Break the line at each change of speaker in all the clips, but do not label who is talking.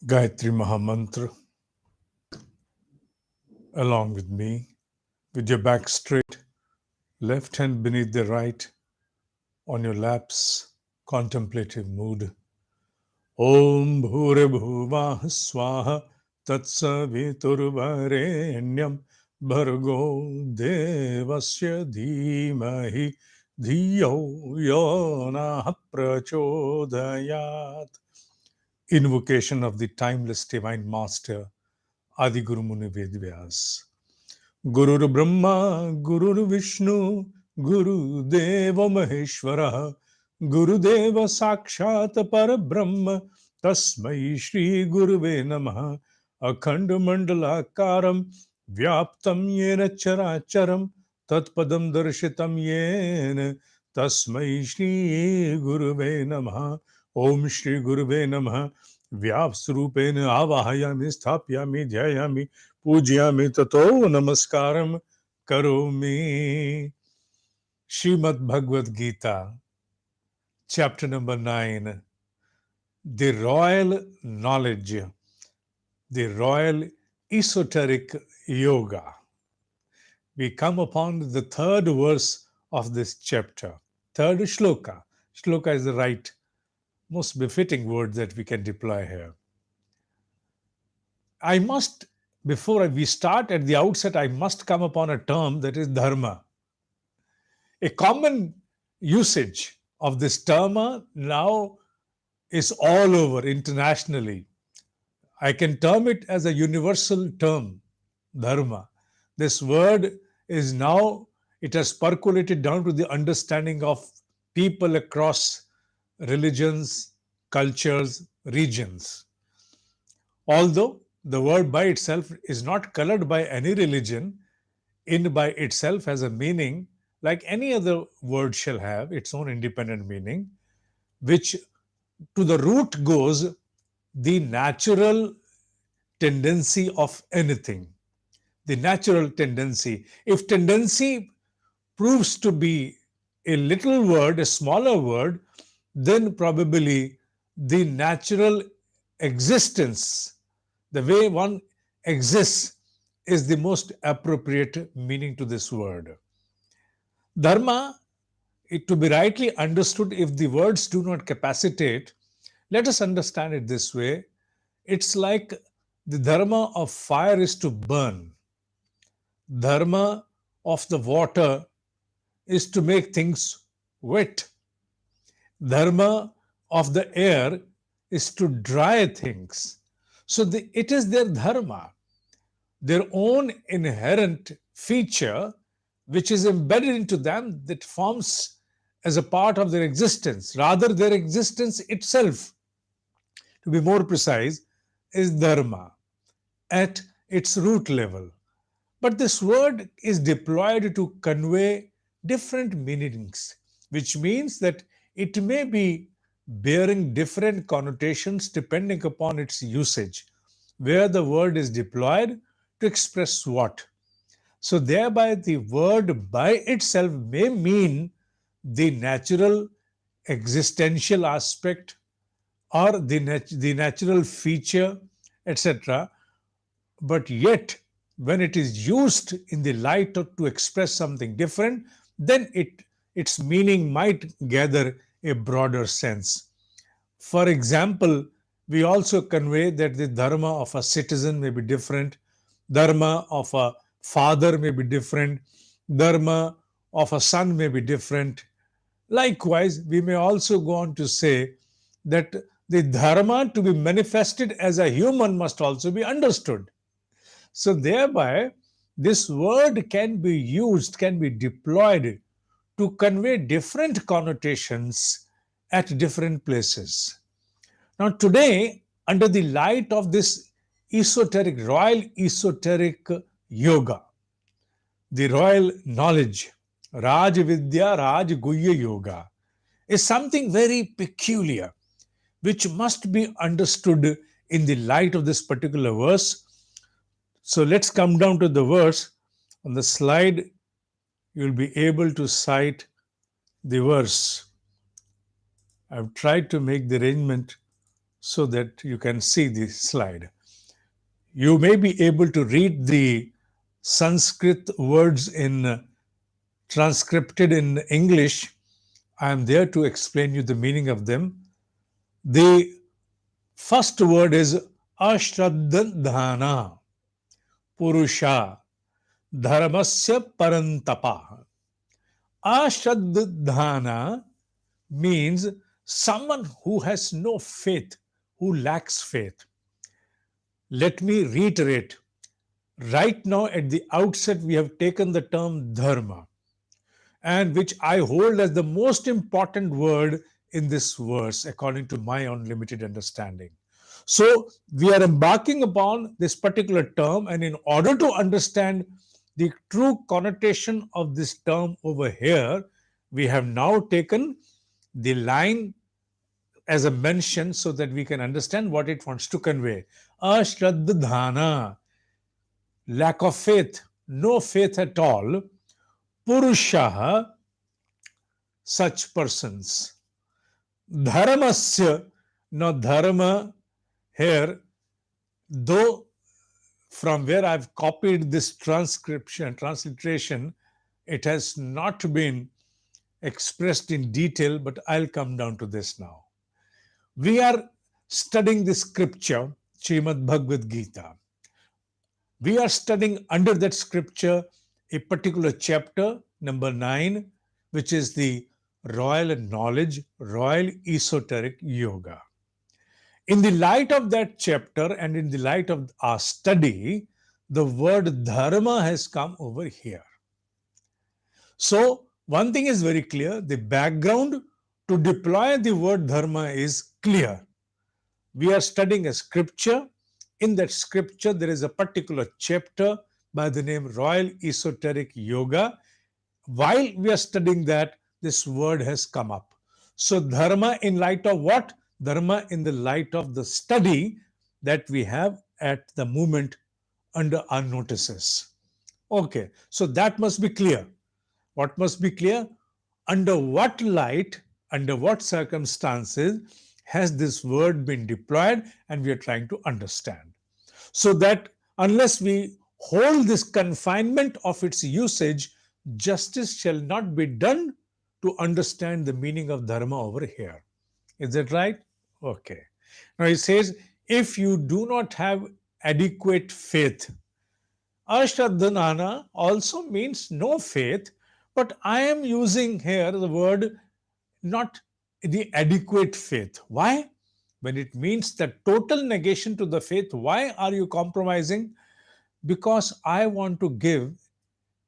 Gayatri Mahamantra along with me, with your back straight, left hand beneath the right, on your laps, contemplative mood. Om Bhure Bhuvah Swaha Tatsaviturvarenyam Bhargo Devasya Dhimahi Dhiyo Yona Prachodayat. Invocation of the timeless divine master Adi Guru Muni Vedvyas. Guru Brahma, Guru Vishnu, Guru Deva Maheshwara, Guru Deva Sakshat Parabrahma, Tasmai Shri Guruve Namaha, Akhanda Mandalakaram, Vyaptam Yena Characharam, Tatpadam Darshitam Yena, Tasmai Shri Guruve Namaha, Om Shri Guruve Namaha, Vyapsrupena Avahayami Sthapyami Dhyayami Pujyami tato namaskaram karomi. Shrimed Bhagavad Gita, chapter number 9, the royal knowledge, the royal esoteric yoga. We come upon the third verse of this chapter, third shloka. Shloka is the right, most befitting word that we can deploy here. Before we start at the outset, I must come upon a term that is dharma. A common usage of this term now is all over internationally. I can term it as a universal term, dharma. This word is now, it has percolated down to the understanding of people across religions, cultures, regions. Although the word by itself is not colored by any religion, in by itself has a meaning like any other word shall have its own independent meaning, which to the root goes the natural tendency of anything. The natural tendency. If tendency proves to be a little word, a smaller word, then probably the natural existence, the way one exists, is the most appropriate meaning to this word. Dharma, to be rightly understood, if the words do not capacitate, let us understand it this way. It's like the dharma of fire is to burn. Dharma of the water is to make things wet. Dharma of the air is to dry things. So it is their dharma, their own inherent feature, which is embedded into them, that forms as a part of their existence. Rather, their existence itself, to be more precise, is dharma at its root level. But this word is deployed to convey different meanings, which means that it may be bearing different connotations depending upon its usage, where the word is deployed to express what. So, thereby, the word by itself may mean the natural existential aspect or the natural feature, etc. But yet, when it is used in the light to express something different, then its meaning might gather a broader sense. For example, we also convey that the dharma of a citizen may be different, dharma of a father may be different, dharma of a son may be different. Likewise, we may also go on to say that the dharma to be manifested as a human must also be understood. So, thereby, this word can be used, can be deployed to convey different connotations at different places. Now, today, under the light of this royal esoteric yoga, the royal knowledge, Raj Vidya, Raj Guhya Yoga, is something very peculiar, which must be understood in the light of this particular verse. So let's come down to the verse. On the slide, you'll be able to cite the verse. I've tried to make the arrangement so that you can see the slide. You may be able to read the Sanskrit words in transcripted in English. I am there to explain you the meaning of them. The first word is Ashraddhana, Purusha, Dharmasya Parantapa. Ashraddhana means someone who has no faith, who lacks faith. Let me reiterate. Right now, at the outset, we have taken the term dharma, and which I hold as the most important word in this verse, according to my own limited understanding. So, we are embarking upon this particular term, and in order to understand the true connotation of this term over here, we have now taken the line as a mention so that we can understand what it wants to convey. Ashraddhana, lack of faith, no faith at all. Purushaha, such persons. Dharmasya, now dharma here, though from where I've copied this transliteration, it has not been expressed in detail, but I'll come down to this now. We are studying the scripture, Shrimed Bhagavad Gita. We are studying under that scripture a particular chapter, number 9, which is the Royal Knowledge, Royal Esoteric Yoga. In the light of that chapter and in the light of our study, the word dharma has come over here. So, one thing is very clear, the background to deploy the word dharma is clear. We are studying a scripture. In that scripture, there is a particular chapter by the name Royal Esoteric Yoga. While we are studying that, this word has come up. So, dharma in light of what? Dharma in the light of the study that we have at the moment under our notices. Okay, so that must be clear. What must be clear? Under what light, under what circumstances has this word been deployed, and we are trying to understand. So that unless we hold this confinement of its usage, justice shall not be done to understand the meaning of dharma over here. Is that right? Okay. Now he says, if you do not have adequate faith, Ashraddhanana also means no faith, but I am using here the word not the adequate faith. Why? When it means the total negation to the faith, why are you compromising? Because I want to give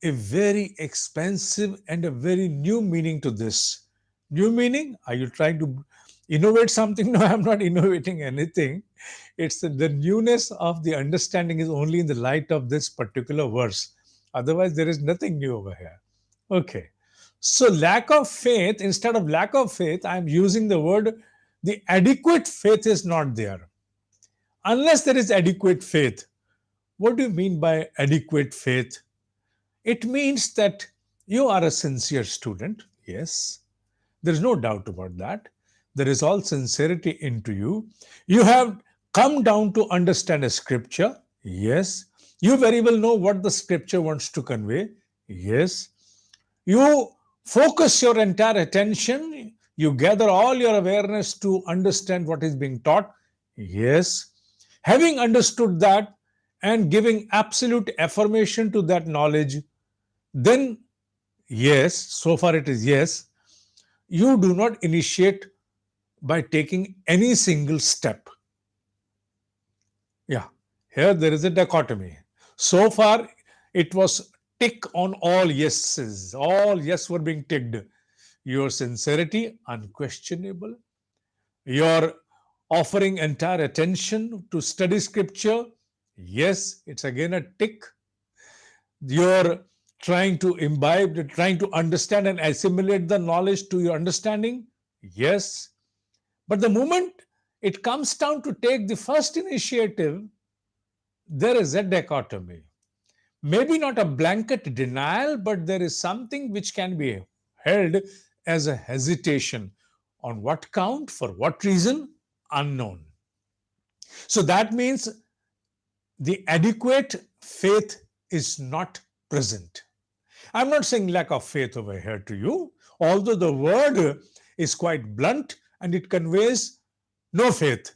a very expensive and a very new meaning to this. New meaning? Are you trying to innovate something? No, I'm not innovating anything. It's the newness of the understanding is only in the light of this particular verse. Otherwise, there is nothing new over here. Okay. So, lack of faith, instead of lack of faith, I'm using the word the adequate faith is not there. Unless there is adequate faith. What do you mean by adequate faith? It means that you are a sincere student. Yes. There is no doubt about that. There is all sincerity into you. You have come down to understand a scripture. Yes. You very well know what the scripture wants to convey. Yes. You focus your entire attention. You gather all your awareness to understand what is being taught. Yes. Having understood that and giving absolute affirmation to that knowledge, then yes, so far it is yes, you do not initiate by taking any single step. Yeah, here there is a dichotomy. So far it was tick on all yeses, all yes were being ticked. Your sincerity, unquestionable. Your offering entire attention to study scripture, yes, it's again a tick. You're trying to imbibe, trying to understand and assimilate the knowledge to your understanding, yes. But the moment it comes down to take the first initiative, there is a dichotomy. Maybe not a blanket denial, but there is something which can be held as a hesitation. On what count? For what reason? Unknown. So that means the adequate faith is not present. I'm not saying lack of faith over here to you, although the word is quite blunt and it conveys no faith.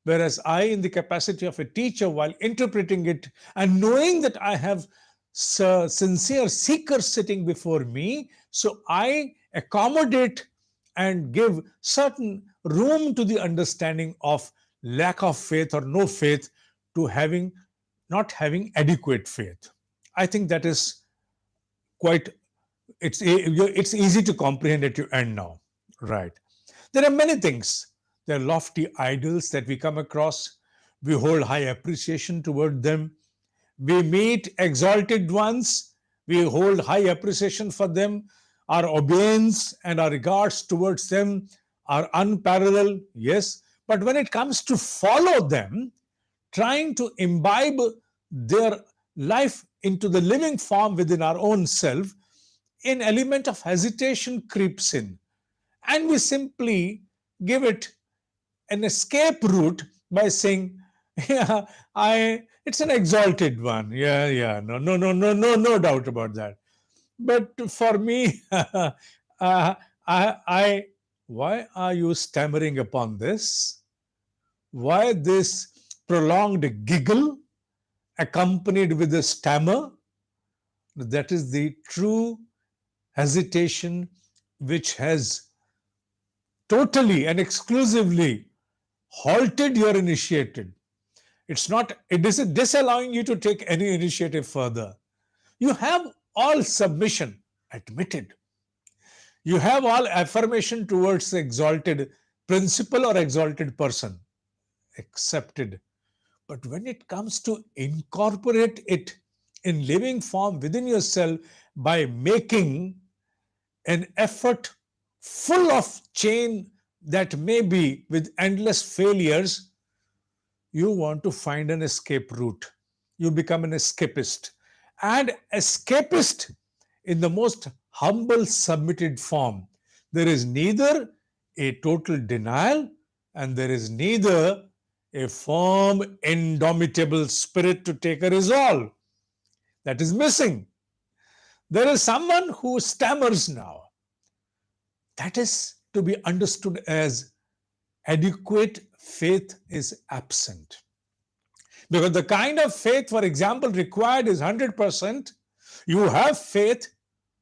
Whereas I, in the capacity of a teacher, while interpreting it and knowing that I have sincere seekers sitting before me, so I accommodate and give certain room to the understanding of lack of faith or no faith to having not having adequate faith. I think that is quite it's easy to comprehend at your end now, right? There are many things. There are lofty idols that we come across. We hold high appreciation toward them. We meet exalted ones. We hold high appreciation for them. Our obeisance and our regards towards them are unparalleled, yes. But when it comes to follow them, trying to imbibe their life into the living form within our own self, an element of hesitation creeps in. And we simply give it an escape route by saying, yeah, it's an exalted one. Yeah, no doubt about that. But for me, I, why are you stammering upon this? Why this prolonged giggle accompanied with a stammer? That is the true hesitation which has totally and exclusively halted your initiative. It is disallowing you to take any initiative further. You have all submission admitted. You have all affirmation towards the exalted principle or exalted person accepted. But when it comes to incorporate it in living form within yourself by making an effort full of chain that may be with endless failures, you want to find an escape route. You become an escapist. And escapist in the most humble, submitted form. There is neither a total denial and there is neither a firm, indomitable spirit to take a resolve. That is missing. There is someone who stammers now. That is to be understood as adequate faith is absent. Because the kind of faith, for example, required is 100%. You have faith,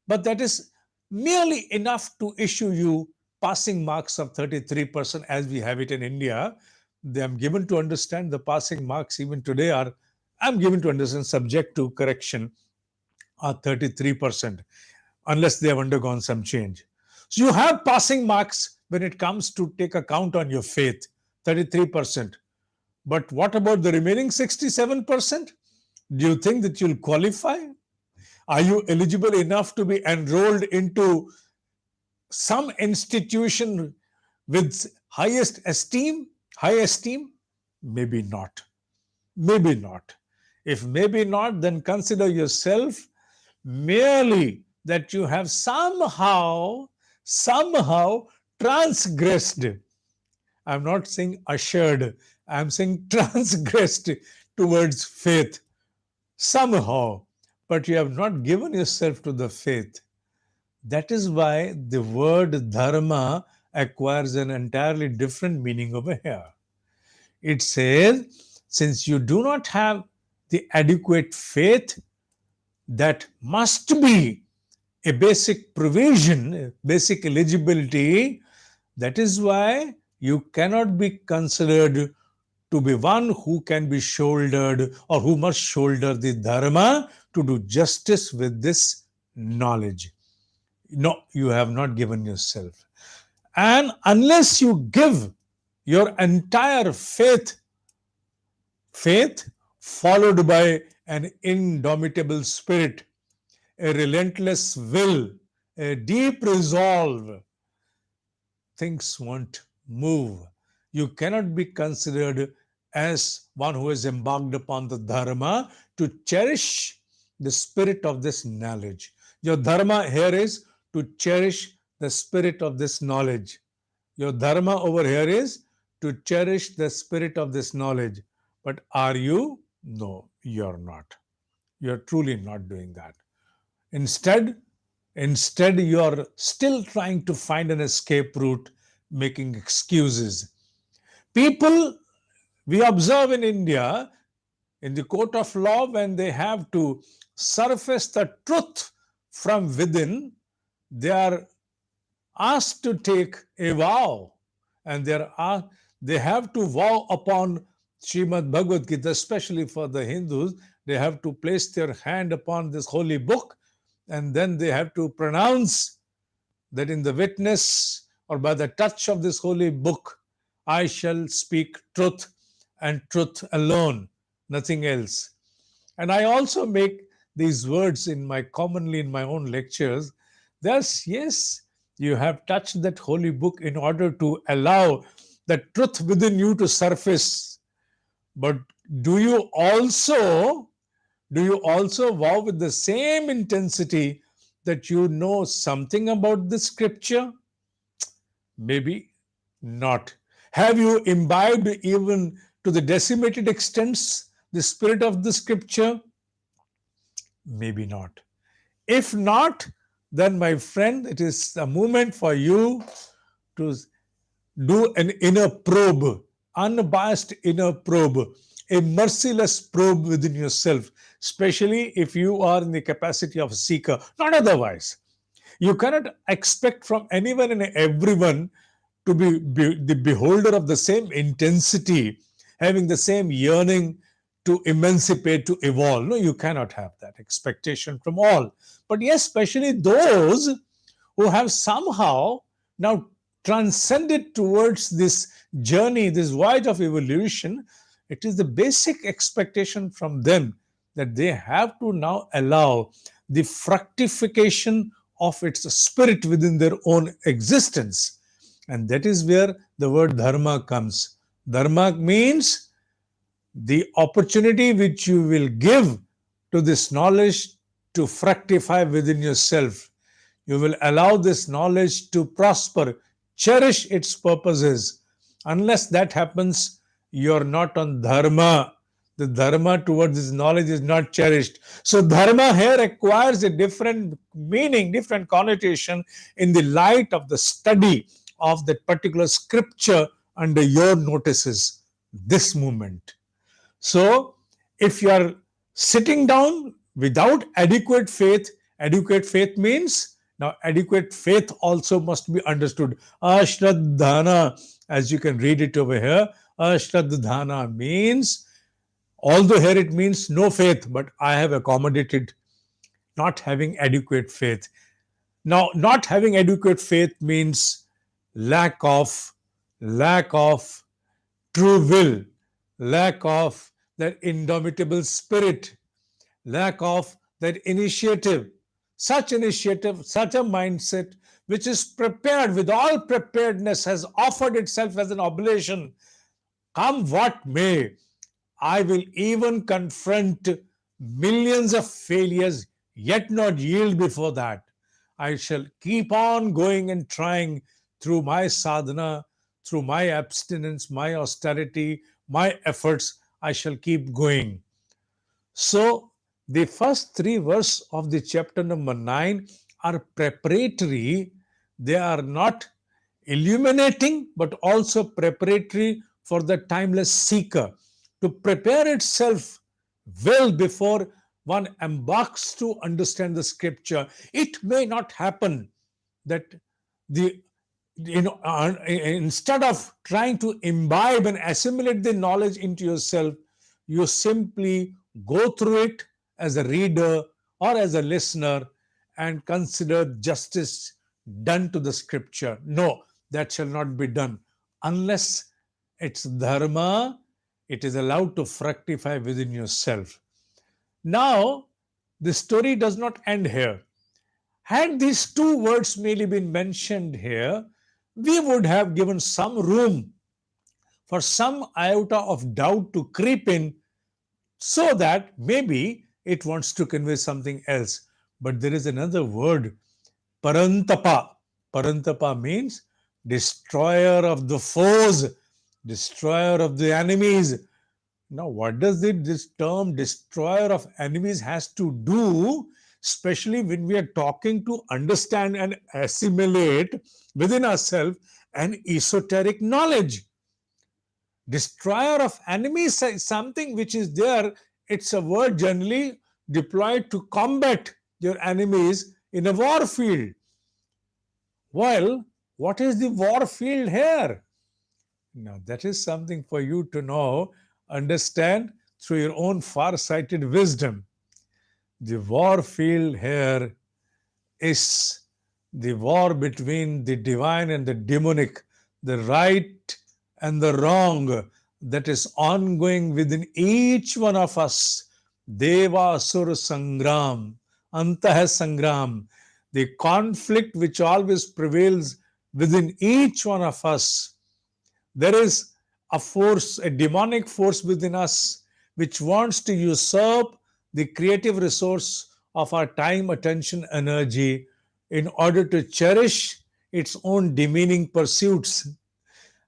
but that is merely enough to issue you passing marks of 33% as we have it in India. I'm given to understand the passing marks even today are, I'm given to understand, subject to correction, are 33%, unless they have undergone some change. So you have passing marks when it comes to take account on your faith, 33%. But what about the remaining 67%? Do you think that you'll qualify? Are you eligible enough to be enrolled into some institution with highest esteem, high esteem? Maybe not. Maybe not. If maybe not, then consider yourself merely that you have somehow transgressed. I'm not saying ushered, I'm saying transgressed towards faith somehow, but you have not given yourself to the faith. That is why the word dharma acquires an entirely different meaning over here. It says, since you do not have the adequate faith, that must be a basic provision, a basic eligibility. That is why you cannot be considered to be one who can be shouldered or who must shoulder the dharma to do justice with this knowledge. No, you have not given yourself. And unless you give your entire faith followed by an indomitable spirit, a relentless will, a deep resolve, things won't move. You cannot be considered as one who has embarked upon the dharma to cherish the spirit of this knowledge. Your dharma here is to cherish the spirit of this knowledge. Your dharma over here is to cherish the spirit of this knowledge. But are you? No, you're not. You're truly not doing that. Instead, instead, you're still trying to find an escape route, making excuses. People we observe in India, in the court of law, when they have to surface the truth from within, they are asked to take a vow, and they have to vow upon Shrimed Bhagavad Gita, especially for the Hindus. They have to place their hand upon this holy book, and then they have to pronounce that in the witness or by the touch of this holy book, I shall speak truth and truth alone, nothing else. And I also make these words commonly in my own lectures. Thus, yes, you have touched that holy book in order to allow the truth within you to surface. But do you also vow with the same intensity that you know something about the scripture? Maybe not. Have you imbibed even to the decimated extents the spirit of the scripture? Maybe not. If not, then my friend, it is a moment for you to do an inner probe, unbiased inner probe, a merciless probe within yourself, especially if you are in the capacity of a seeker, not otherwise. You cannot expect from anyone and everyone to be the beholder of the same intensity, having the same yearning to emancipate, to evolve. No, you cannot have that expectation from all. But yes, especially those who have somehow now transcended towards this journey, this voyage of evolution, it is the basic expectation from them that they have to now allow the fructification of its spirit within their own existence. And that is where the word dharma comes. Dharma means the opportunity which you will give to this knowledge to fructify within yourself. You will allow this knowledge to prosper, cherish its purposes. Unless that happens, you're not on dharma. The dharma towards this knowledge is not cherished. So, dharma here acquires a different meaning, different connotation in the light of the study of that particular scripture under your notices this moment. So, if you are sitting down without adequate faith means now adequate faith also must be understood. Ashraddhana, as you can read it over here, Ashraddhana means, although here it means no faith, but I have accommodated not having adequate faith. Now, not having adequate faith means lack of true will, lack of that indomitable spirit, lack of that initiative, such a mindset which is prepared with all preparedness, has offered itself as an oblation. Come what may, I will even confront millions of failures, yet not yield before that. I shall keep on going and trying through my sadhana, through my abstinence, my austerity, my efforts. I shall keep going. So, the first three verses of the chapter number 9 are preparatory. They are not illuminating, but also preparatory for the timeless seeker to prepare itself well before one embarks to understand the scripture. It may not happen that the instead of trying to imbibe and assimilate the knowledge into yourself, you simply go through it as a reader or as a listener and consider justice done to the scripture. No, that shall not be done unless it's dharma, it is allowed to fructify within yourself. Now, the story does not end here. Had these two words merely been mentioned here, we would have given some room for some iota of doubt to creep in, so that maybe it wants to convey something else. But there is another word, parantapa. Parantapa means destroyer of the foes, destroyer of the enemies. Now, what does this term destroyer of enemies has to do, especially when we are talking to understand and assimilate within ourselves an esoteric knowledge? Destroyer of enemies is something which is there. It's a word generally deployed to combat your enemies in a war field. Well, what is the war field here? Now, that is something for you to know, understand through your own far-sighted wisdom. The war field here is the war between the divine and the demonic, the right and the wrong that is ongoing within each one of us. Deva Asura Sangram, Antah Sangram, the conflict which always prevails within each one of us. There is a force, a demonic force within us which wants to usurp the creative resource of our time, attention, energy in order to cherish its own demeaning pursuits.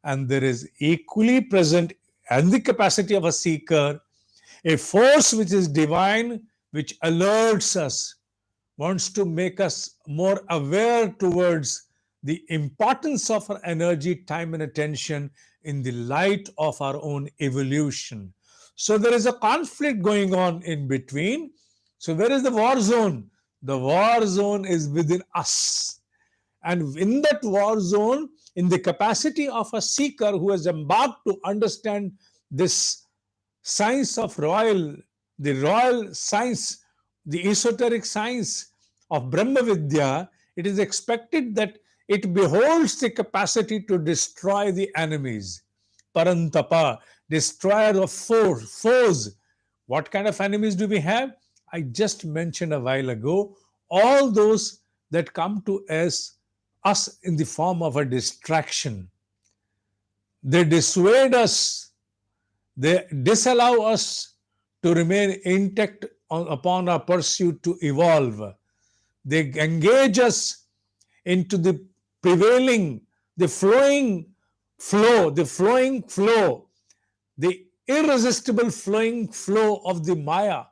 And there is equally present in the capacity of a seeker a force which is divine, which alerts us, wants to make us more aware towards the importance of our energy, time, and attention in the light of our own evolution. So there is a conflict going on in between. So where is the war zone? The war zone is within us. And in that war zone, in the capacity of a seeker who has embarked to understand this science of the royal science, the esoteric science of Brahma Vidya, it is expected that it beholds the capacity to destroy the enemies. Parantapa, destroyer of foes. What kind of enemies do we have? I just mentioned a while ago, all those that come to us in the form of a distraction. They dissuade us, they disallow us to remain intact upon our pursuit to evolve. They engage us into the prevailing, the flowing flow, the irresistible flowing flow of the Maya,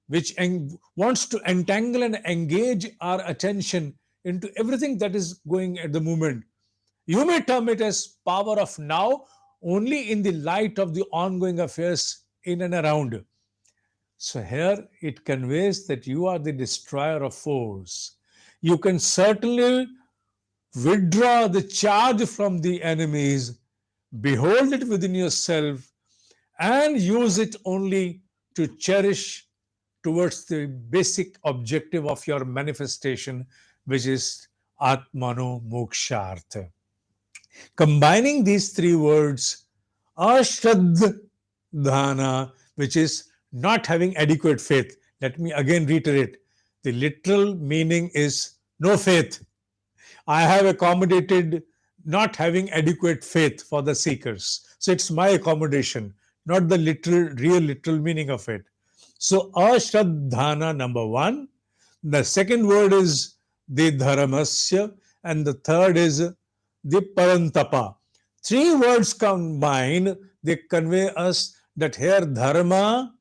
which wants to entangle and engage our attention into everything that is going at the moment. You may term it as power of now, only in the light of the ongoing affairs in and around. So here it conveys that you are the destroyer of foes. You can certainly withdraw the charge from the enemies, behold it within yourself, and use it only to cherish towards the basic objective of your manifestation, which is Atmano Mokshartha. Combining these three words, Ashraddhana, which is not having adequate faith. Let me again reiterate. The literal meaning is no faith. I have accommodated not having adequate faith for the seekers. So it's my accommodation, not the real literal meaning of it. So Ashraddhana, number one. The second word is the Dharmasya, and the third is the Parantapa. Three words combined, they convey us that here Dharma,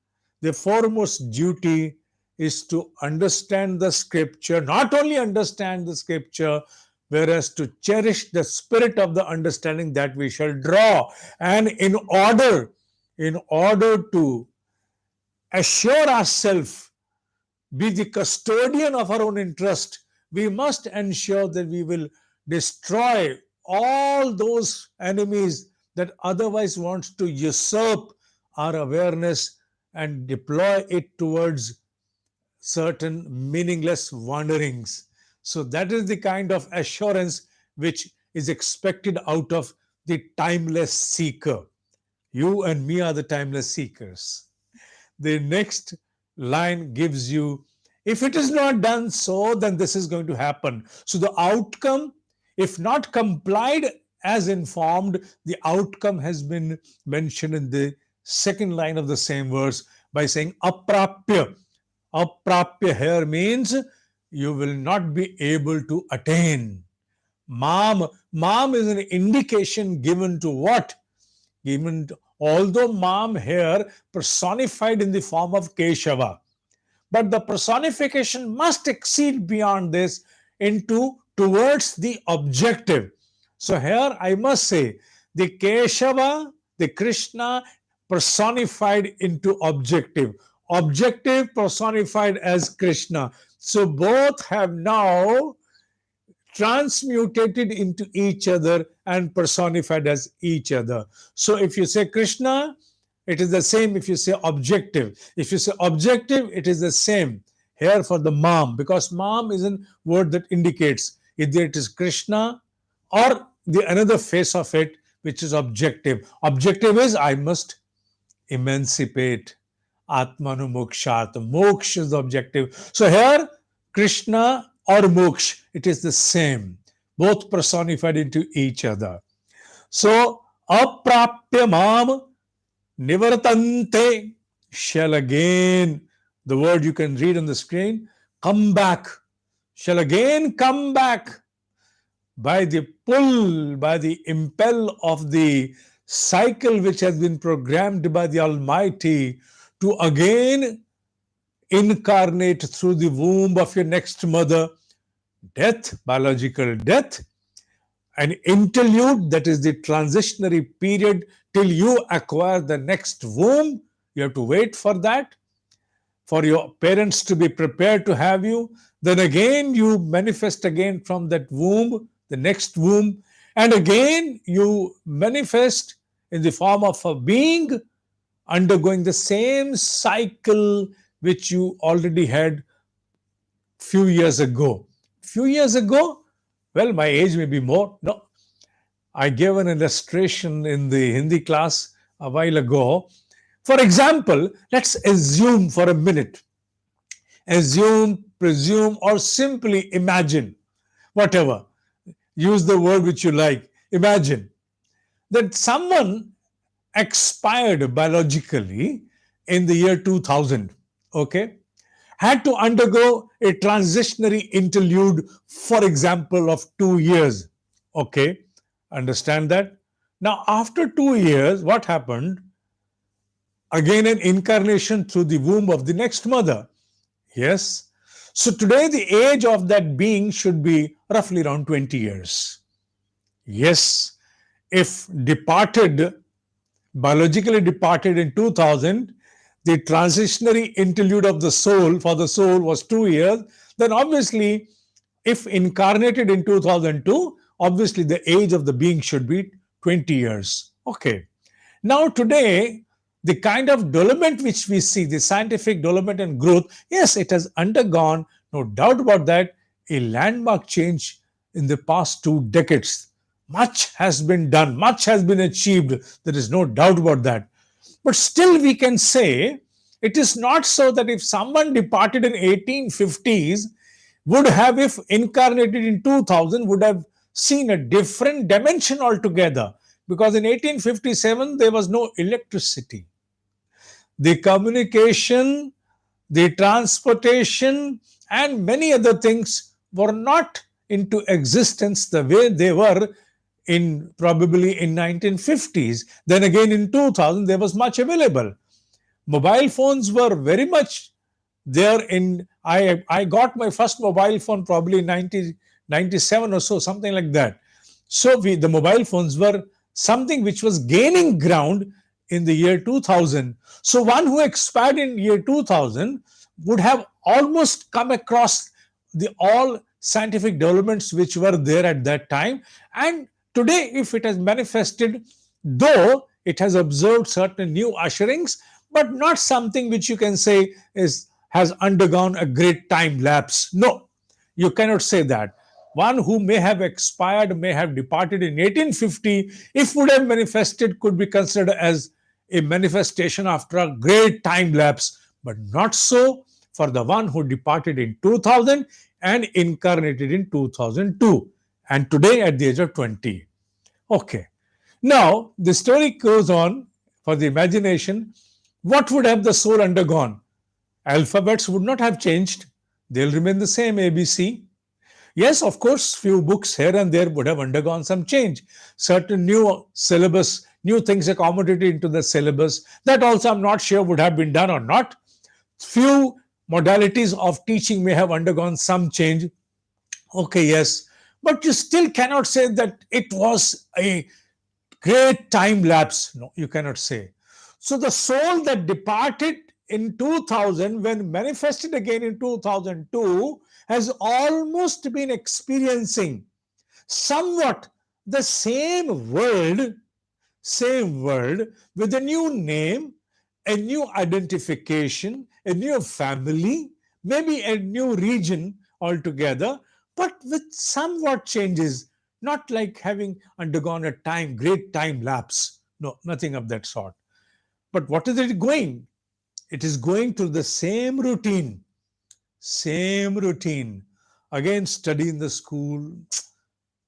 the foremost duty is to understand the scripture, not only understand the scripture, whereas to cherish the spirit of the understanding that we shall draw. And in order to assure ourselves, be the custodian of our own interest, we must ensure that we will destroy all those enemies that otherwise want to usurp our awareness and deploy it towards certain meaningless wanderings. So that is the kind of assurance which is expected out of the timeless seeker. You and me are the timeless seekers. The next line gives you, if it is not done so, then this is going to happen. So the outcome, if not complied as informed, the outcome has been mentioned in the second line of the same verse by saying aprapya. Aprapya here means you will not be able to attain. Mam is an indication given to what? Even although Mam here personified in the form of Keshava, but the personification must exceed beyond this into towards the objective. So here I must say the Keshava, the Krishna personified into objective, objective personified as Krishna. So both have now transmutated into each other and personified as each other. So if you say Krishna, it is the same if you say objective. If you say objective, it is the same here for the Mam, because Mam is a word that indicates either it is Krishna or the another face of it, which is objective. Objective is I must emancipate. Atmanu mokshat. Moksha is the objective. So here, Krishna or moksha, it is the same. Both personified into each other. So, aprapya mam nivartante shall again, the word you can read on the screen, come back, shall again come back by the pull, by the impel of the cycle which has been programmed by the Almighty to again incarnate through the womb of your next mother, death, biological death, an interlude, that is the transitionary period till you acquire the next womb. You have to wait for that, for your parents to be prepared to have you. Then again, you manifest again from that womb, the next womb, and again you manifest in the form of a being undergoing the same cycle which you already had few years ago. Few years ago, well, my age may be more. No, I gave an illustration in the Hindi class a while ago. For example, let's assume for a minute, assume, presume, or simply imagine, whatever, use the word which you like, imagine that someone expired biologically in the year 2000, okay, had to undergo a transitionary interlude, for example, of 2 years, okay, understand that? Now, after 2 years, what happened? Again, an incarnation through the womb of the next mother. Yes. So today, the age of that being should be roughly around 20 years. Yes. If departed, biologically departed in 2000, the transitionary interlude of the soul for the soul was 2 years, then obviously, if incarnated in 2002, obviously the age of the being should be 20 years. Okay. Now, today, the kind of development which we see, the scientific development and growth, yes, it has undergone, no doubt about that, a landmark change in the past 2 decades. Much has been done, much has been achieved. There is no doubt about that. But still, we can say it is not so that if someone departed in 1850s, would have, if incarnated in 2000, would have seen a different dimension altogether. Because in 1857, there was no electricity. The communication, the transportation, and many other things were not into existence the way they were in probably in 1950s. Then again in 2000, there was much available. Mobile phones were very much there in, I got my first mobile phone probably in 1997 or so, something like that. So the mobile phones were something which was gaining ground in the year 2000. So one who expired in year 2000 would have almost come across the all scientific developments which were there at that time. And today, if it has manifested, though it has observed certain new usherings, but not something which you can say has undergone a great time lapse. No, you cannot say that. One who may have expired, may have departed in 1850, if would have manifested, could be considered as a manifestation after a great time lapse, but not so for the one who departed in 2000 and incarnated in 2002, and today at the age of 20. Okay. Now, the story goes on for the imagination. What would have the soul undergone? Alphabets would not have changed. They'll remain the same, ABC. Yes, of course, few books here and there would have undergone some change. Certain new syllabus new things accommodated into the syllabus. That also I'm not sure would have been done or not. Few modalities of teaching may have undergone some change. Okay, yes, but you still cannot say that it was a great time lapse. No, you cannot say. So the soul that departed in 2000, when manifested again in 2002, has almost been experiencing somewhat the same world with a new name, a new identification, a new family, maybe a new region altogether, but with somewhat changes, not like having undergone a great time lapse. No, nothing of that sort. But what is it going? It is going through the same routine, same routine. Again, study in the school,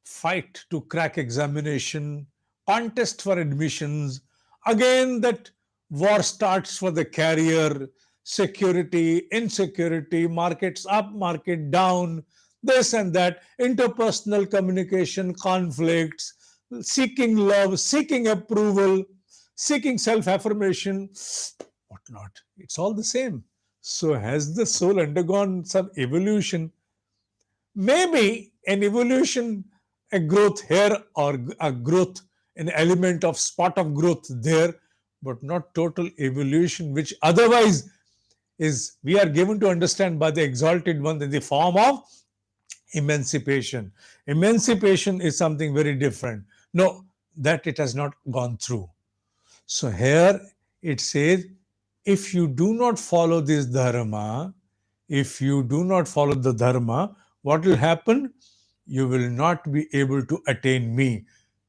fight to crack examination, contest for admissions. Again, that war starts for the career, security, insecurity, markets up, market down, this and that, interpersonal communication, conflicts, seeking love, seeking approval, seeking self affirmation, whatnot. It's all the same. So, has the soul undergone some evolution? Maybe an evolution, a growth here or a growth, an element of spot of growth there, but not total evolution, which otherwise is we are given to understand by the exalted one in the form of emancipation. Emancipation is something very different. No, that it has not gone through. So here it says, if you do not follow this dharma, if you do not follow the dharma, what will happen? You will not be able to attain me.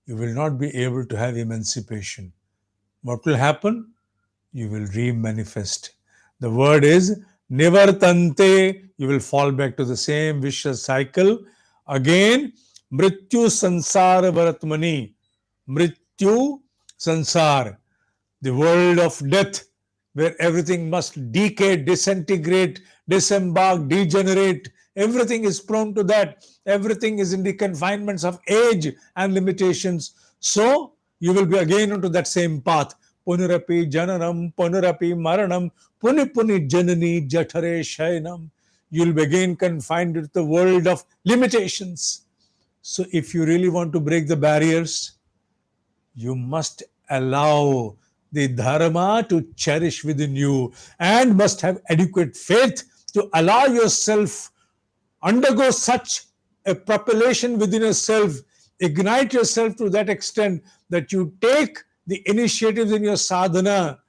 You will not be able to have emancipation. What will happen? You will re-manifest. The word is nivartante. You will fall back to the same vicious cycle. Again, mrityu sansara varatmani. Mrityu sansar, the world of death, where everything must decay, disintegrate, disembark, degenerate. Everything is prone to that. Everything is in the confinements of age and limitations. So you will be again onto that same path. Punarapi jananam, punarapi maranam, puni puni janani jatare shayanam. You'll be again confined to the world of limitations. So if you really want to break the barriers, you must allow the dharma to cherish within you and must have adequate faith to allow yourself undergo such a propulsion within yourself, ignite yourself to that extent that you take the initiatives in your sadhana.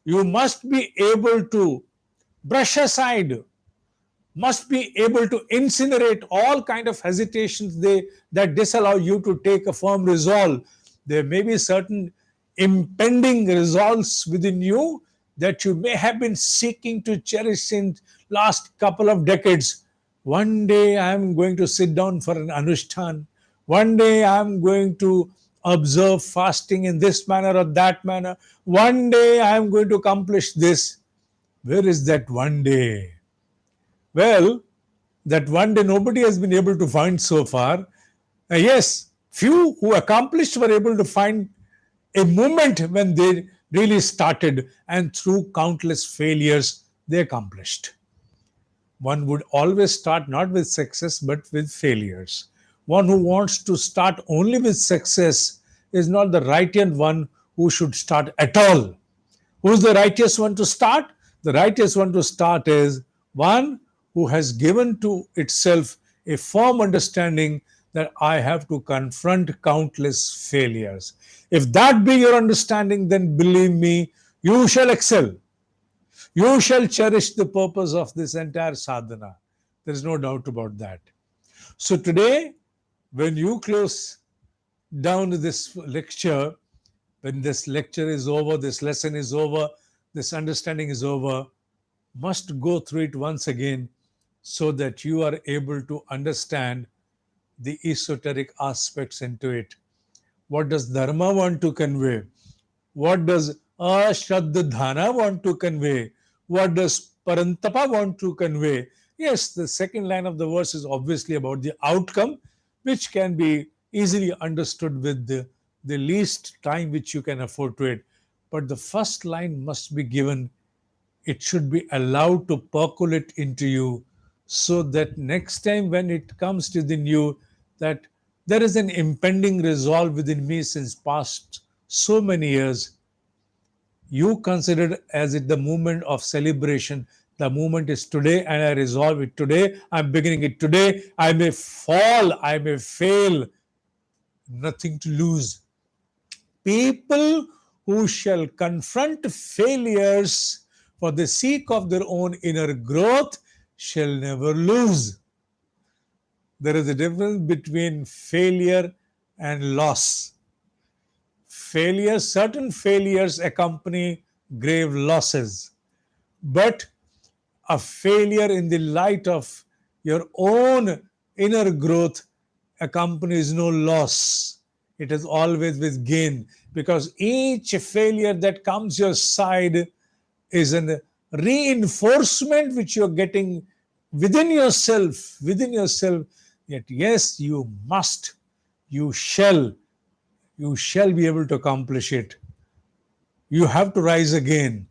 You must be able to brush aside, must be able to incinerate all kind of hesitations that disallow you to take a firm resolve. There may be certain impending resolves within you that you may have been seeking to cherish since last couple of decades. One day I am going to sit down for an anushthan. One day I am going to observe fasting in this manner or that manner. One day I am going to accomplish this. Where is that one day? Well, that one day nobody has been able to find so far. Yes, few who accomplished were able to find a moment when they really started, and through countless failures, they accomplished. One would always start not with success but with failures. One who wants to start only with success is not the righteous one who should start at all. Who's the righteous one to start? The righteous one to start is one who has given to itself a firm understanding that I have to confront countless failures. If that be your understanding, then believe me, you shall excel. You shall cherish the purpose of this entire sadhana. There is no doubt about that. So today, when you close down this lecture, when this lecture is over, this lesson is over, this understanding is over, must go through it once again so that you are able to understand the esoteric aspects into it. What does Dharma want to convey? What does Ashraddhana want to convey? What does Parantapa want to convey? Yes, the second line of the verse is obviously about the outcome, which can be easily understood with the least time which you can afford to it. But the first line must be given. It should be allowed to percolate into you, so that next time when it comes to the new, that there is an impending resolve within me since past so many years. You consider as it the moment of celebration. The moment is today, and I resolve it today. I'm beginning it today. I may fall, I may fail, nothing to lose. People who shall confront failures for the sake of their own inner growth shall never lose. There is a difference between failure and loss. Certain failures accompany grave losses, but a failure in the light of your own inner growth accompanies no loss. It is always with gain, because each failure that comes your side is a reinforcement which you're getting within yourself, that yes, you must, you shall, you shall be able to accomplish it. You have to rise again.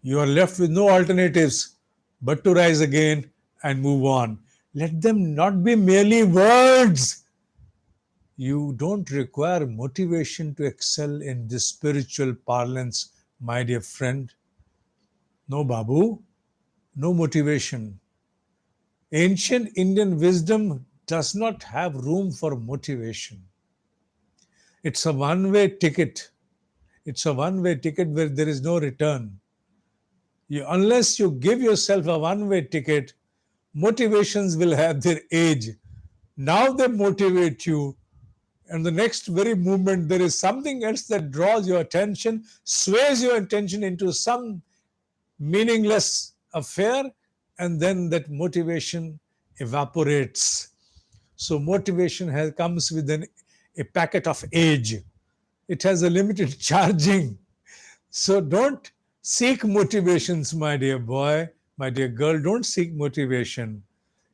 You are left with no alternatives but to rise again and move on. Let them not be merely words. You don't require motivation to excel in this spiritual parlance, my dear friend. No, Babu, no motivation. Ancient Indian wisdom does not have room for motivation. It's a one-way ticket. It's a one-way ticket where there is no return. Unless you give yourself a one-way ticket, motivations will have their age. Now they motivate you, and the next very moment there is something else that draws your attention, sways your attention into some meaningless affair, and then that motivation evaporates. So motivation comes with a packet of age. It has a limited charging. So don't seek motivations, my dear boy, my dear girl. Don't seek motivation.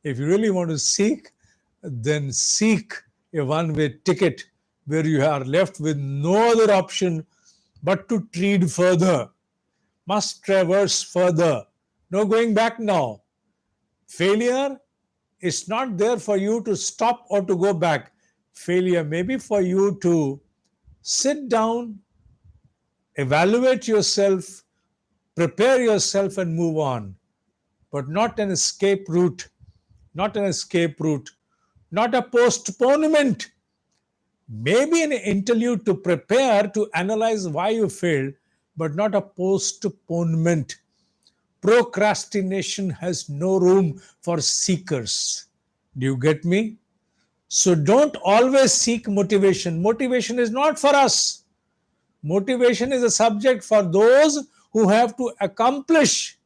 If you really want to seek, then seek a one-way ticket where you are left with no other option but to tread further, must traverse further. No going back now. Failure is not there for you to stop or to go back. Failure may be for you to sit down, evaluate yourself, prepare yourself, and move on. But not an escape route, not an escape route, not a postponement. Maybe an interlude to prepare, to analyze why you failed, but not a postponement. Procrastination has no room for seekers. Do you get me? So don't always seek motivation. Motivation is not for us. Motivation is a subject for those who have to accomplish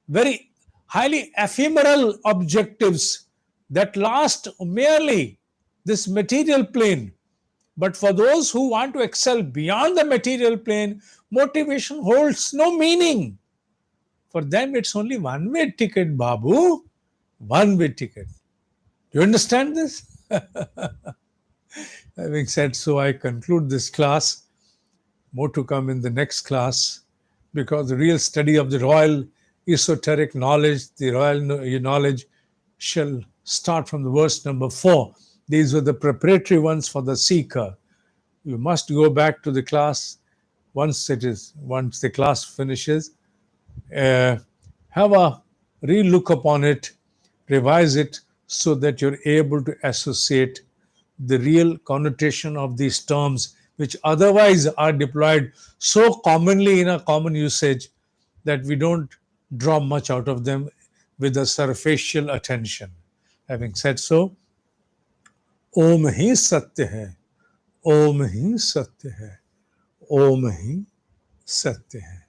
very highly ephemeral objectives that last merely this material plane. But for those who want to excel beyond the material plane, motivation holds no meaning. For them, it's only one-way ticket, Babu. One-way ticket. Do you understand this? Having said so, I conclude this class. More to come in the next class, because the real study of the royal esoteric knowledge, the royal knowledge, shall start from the verse number 4. These were the preparatory ones for the seeker. You must go back to the class once the class finishes. Have a re-look upon it, revise it, so that you're able to associate the real connotation of these terms, which otherwise are deployed so commonly in a common usage that we don't draw much out of them with a superficial attention. Having said so, Om hi satya hai, Om hi satya hai, Om hi satya hai.